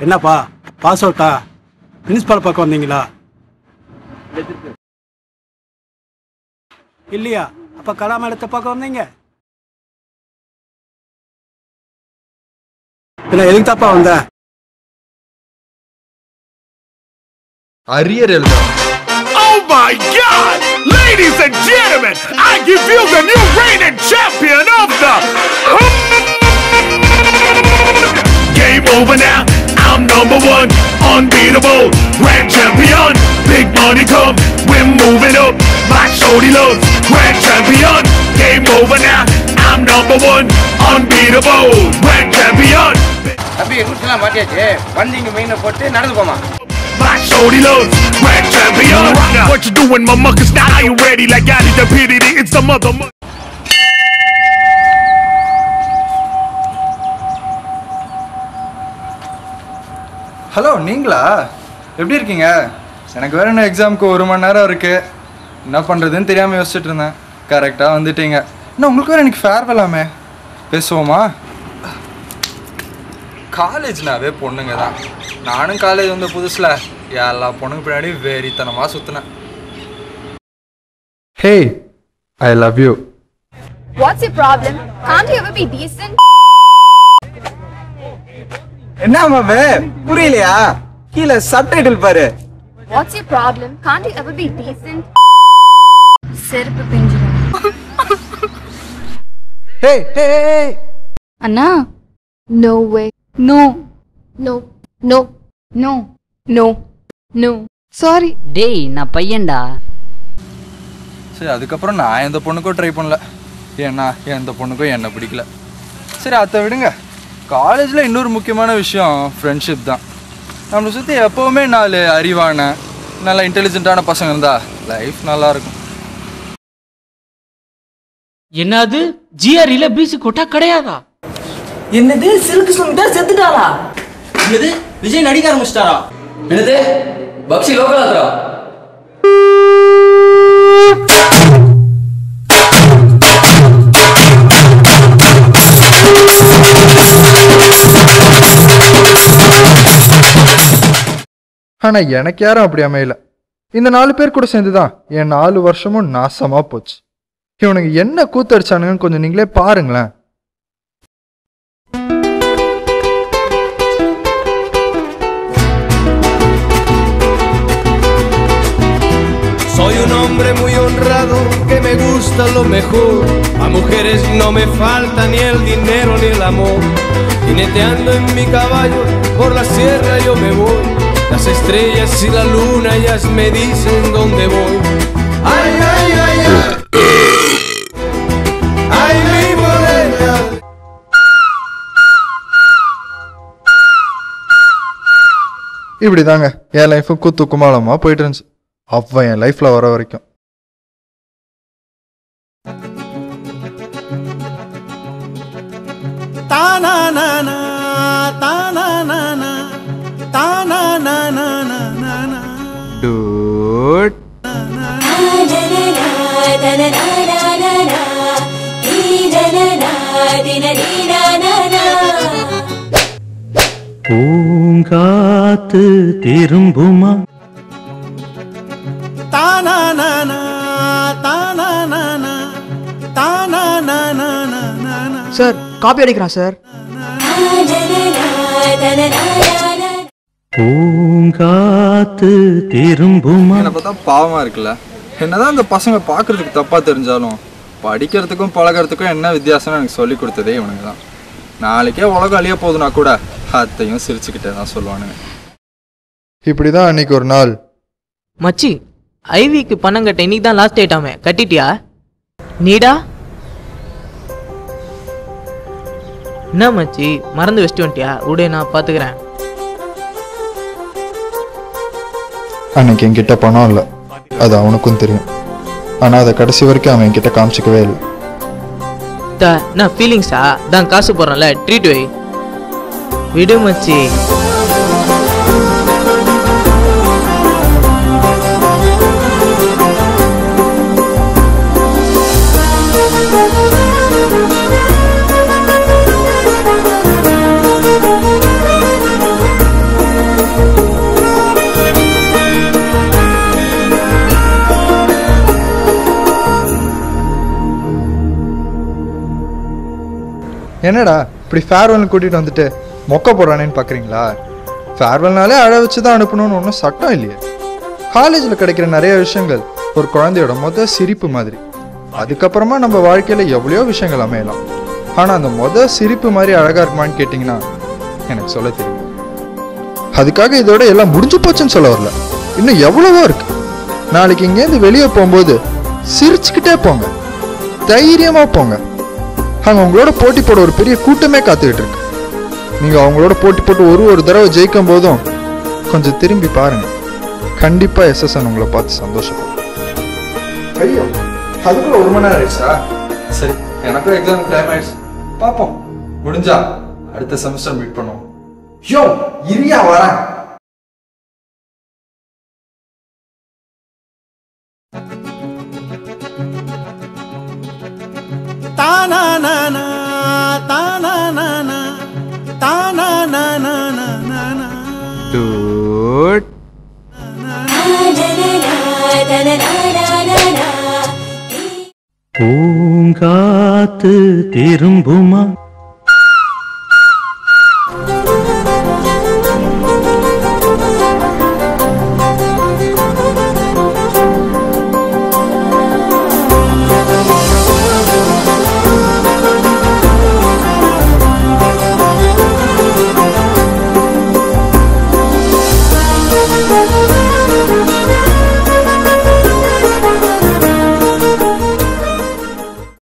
என்னப்பா பாஸ் அவுட்டா? பிரின்சிபால் பார்க்க வந்தீங்களா? இல்லையா? அப்ப கலா மேடத்தை பார்க்க வந்தீங்க? பின்ன எதுக்கு தாப்பா வந்த? அரியர் எழுத. Oh my God! Ladies and gentlemen, I give you the new reigning champion of the Game over now. I'm number one, unbeatable, grand champion. Big money come, we're moving up. My shorty loves grand champion. Game over now. I'm number one, unbeatable, grand champion. அபி ரூட்லாம் மாட்டியாச்சு. வண்டிங்க மெயினை போட்டு நடந்து போமா. My shorty loves grand champion. What you doing, mama? Cause now are you ready? Like I did the pity, it's the mother. Hello, நீங்களா? எப்படி இருக்கீங்க? எனக்கு வேற என்ன எக்ஸாமுக்கு 1 மணி நேரம் இருக்குது. என்ன பண்ணுறதுன்னு தெரியாமல் யோசிச்சுட்டு இருந்தேன். கரெக்டாக வந்துட்டீங்க. இன்னும் உங்களுக்கு வேறு எனக்கு ஃபேர்வெல்லாமே. பேசுவோமா? காலேஜ்னாவே பொண்ணுங்க தான். நானும் காலேஜ் வந்த புதுசில் எல்லா பொண்ணுங்க பின்னாடி வெறித்தனமாக சுற்றினேன். Hey, I love you. What's your problem? Can't you ever be decent? என்ன மாமே புரியலையா? கீழே சப்டைட்டில் பாரு. What's your problem? Can't you ever be decent? செருப்பு பிஞ்சிரும். ஹே ஹே ஹே. அண்ணா, no way. No. No. No. No. No. No. Sorry. டேய், நான் பையன்டா. சரி, அதுக்கப்புறம் நான் எந்த பொண்ணுக்கும் ட்ரை பண்ணல. ஏன்னா எந்த பொண்ணுக்கும் என்ன பிடிக்கல. சரி, அதை விடுங்க. காலேஜில் இன்னொரு முக்கியமான விஷயம் ஃப்ரெண்ட்ஷிப் தான். நம்மளை சுற்றி எப்போவுமே 4 அறிவான நல்லா இன்டெலிஜென்ட்டான பசங்க இருந்தா லைஃப் நல்லாயிருக்கும். என்னது ஜிஆர்இல பிசி கோட்டா கிடையாதா? என்னது சில்க் சுமிதா செத்துட்டாளா? என்னது விஜய் நடிக்க ஆரம்பிச்சிட்டாரா? என்னது பக்ஷி லோக்கல் ஆகுறா? ஆனால் எனக்கு யாரும் அப்படி அமையல. இந்த 4 பேர் கூட சேர்ந்து தான் என் 4 வருஷமும் நாசமாக போச்சு. இவனுக்கு என்ன கூத்தடிச்சானுங்கன்னு கொஞ்சம் நீங்களே பாருங்களேன். Soy un hombre muy honrado que me gusta lo mejor. A mujeres no me falta ni el dinero ni el amor. Jineteando en mi caballo por la sierra yo me voy. Las estrellas y la luna ellas me dicen dónde voy. Ay, ay, ay, ay. Ay, mi morena. இப்படி தாங்க என் லைஃபும் கூத்து குமாலமாக போயிட்டு இருந்துச்சு. அவன் என் லைஃப்பில் வர வரைக்கும். Dude. பூங்காத்து திரும்புமா? சார் காப்பி அடிக்கிறான் சார். பூங்காத்து திரும்புமா? என்னை பார்த்தா பாவமாக இருக்குல்ல. என்னதான் இந்த பசங்க பார்க்குறதுக்கு தப்பாக தெரிஞ்சாலும் படிக்கிறதுக்கும் பழகிறதுக்கும் என்ன வித்தியாசம்னு எனக்கு சொல்லி கொடுத்ததே இவனுங்க தான். நாளைக்கே உலகம் அழிய போகுதுன்னா கூட அத்தையும் சிரிச்சுக்கிட்டே தான் சொல்லுவானுங்க. இப்படி தான் அன்னைக்கு ஒரு நாள். மச்சி, ஐவிக்கு பணம் கட்ட இன்னைக்கு தான் லாஸ்ட் டேட்டாமே. கட்டிட்டியா? நீடா என்ன மச்சி மறந்து வச்சுட்டு வந்துட்டியா? உடே நான் பார்த்துக்கிறேன். அன்னைக்கு என்கிட்ட பணம் இல்லை, அது அவனுக்கும் தெரியும். ஆனால் அதை கடைசி வரைக்கும் அவன் என்கிட்ட காமிச்சிக்கவே இல்லை. நான் ஃபீலிங்ஸா தான் காசு போடுறேன்ல, ட்ரீட் வை. விடு மச்சி. என்னடா இப்படி ஃபேர்வெல்னு கூட்டிகிட்டு வந்துட்டு மொக்க போடுறானேன்னு பார்க்குறீங்களா? ஃபேர்வெல்னாலே அழ வச்சு தான் அனுப்பணும்னு ஒன்றும் சட்டம் இல்லையே. காலேஜில் கிடைக்கிற நிறைய விஷயங்கள் ஒரு குழந்தையோட சிரிப்பு மாதிரி. அதுக்கப்புறமா நம்ம வாழ்க்கையில் எவ்வளையோ விஷயங்கள் அமையலாம். ஆனால் அந்த சிரிப்பு மாதிரி அழகாக இருக்குமான்னு கேட்டிங்கன்னா எனக்கு சொல்ல தெரியும். அதுக்காக இதோட எல்லாம் முடிஞ்சு போச்சுன்னு சொல்ல வரல, இன்னும் எவ்வளவோ இருக்கு. நாளைக்கு இங்கேருந்து வெளியே போகும்போது சிரிச்சுக்கிட்டே போங்க, தைரியமாக போங்க. அங்கே உங்களோட போட்டி போட ஒரு பெரிய கூட்டமே காத்துக்கிட்டு இருக்கு. நீங்கள் அவங்களோட போட்டி போட்டு ஒரு தடவை ஜெயிக்கும் போதும் கொஞ்சம் திரும்பி பாருங்க, கண்டிப்பாக எஸ்எஸ்என் உங்களை பார்த்து சந்தோஷப்படும். ஐயோ, அதுக்குள்ள 1 மணி நேரம் ஆயிடுச்சா? சரி, எனக்கும் எக்ஸாம் டைம் ஆயிடுச்சு. பார்ப்போம், முடிஞ்சா அடுத்த செமஸ்டர் மீட் பண்ணுவோம். யோ இரியா வரேன். தானானானா தானானானா தானானானா டூட் பூங்காத்து திரும்புமா